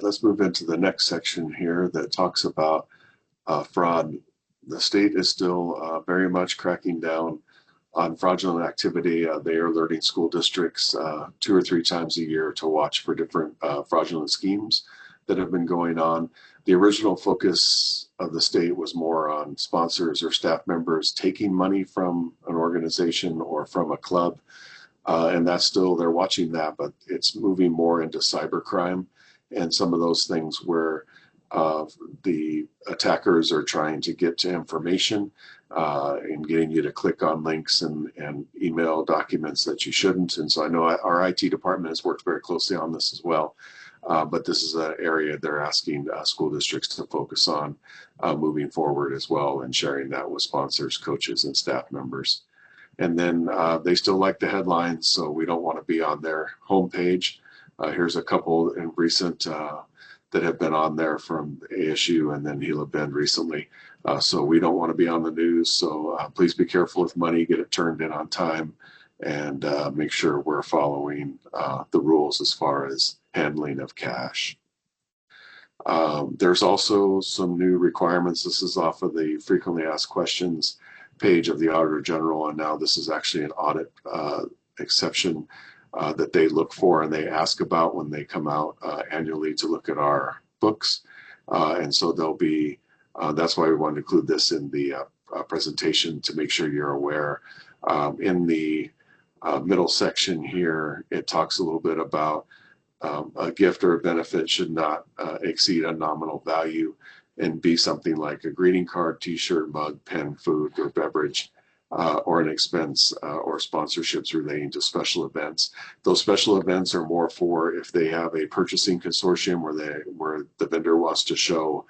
right, let's move into the next section here that talks about fraud. The state is still very much cracking down on fraudulent activity. They are alerting school districts 2 or 3 times a year to watch for different fraudulent schemes that have been going on. The original focus of the state was more on sponsors or staff members taking money from an organization or from a club. And that's still, they're watching that, but it's moving more into cybercrime and some of those things where the attackers are trying to get to information and getting you to click on links and email documents that you shouldn't. And so I know our IT department has worked very closely on this as well. But this is an area they're asking school districts to focus on moving forward as well, and sharing that with sponsors, coaches, and staff members. And then they still like the headlines, so we don't want to be on their homepage. Here's a couple in recent that have been on there from ASU and then Gila Bend recently. So we don't want to be on the news. So please be careful with money, get it turned in on time, and make sure we're following the rules as far as handling of cash. There's also some new requirements. This is off of the frequently asked questions page of the Auditor General, and now this is actually an audit exception that they look for and they ask about when they come out annually to look at our books. And so there'll be, that's why we wanted to include this in the presentation to make sure you're aware. In the middle section here, it talks a little bit about a gift or a benefit should not exceed a nominal value and be something like a greeting card, t-shirt, mug, pen, food, or beverage, or an expense or sponsorships relating to special events. Those special events are more for if they have a purchasing consortium where the vendor wants to show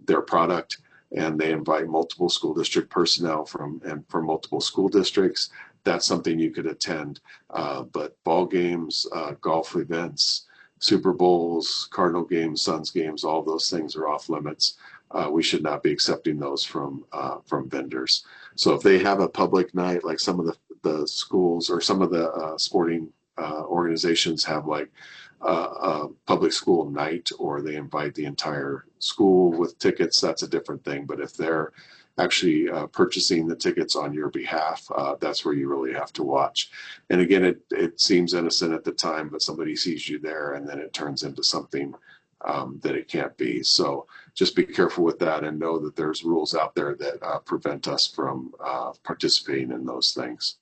their product and they invite multiple school district personnel from multiple school districts. That's something you could attend. But ball games, golf events, Super Bowls, Cardinal games, Suns games, all those things are off limits. We should not be accepting those from vendors. So if they have a public night, like some of the schools or some of the sporting organizations have like a public school night, or they invite the entire school with tickets, that's a different thing. But if they're actually purchasing the tickets on your behalf, that's where you really have to watch. And again, it seems innocent at the time, but somebody sees you there and then it turns into something that it can't be. So just be careful with that and know that there's rules out there that prevent us from participating in those things.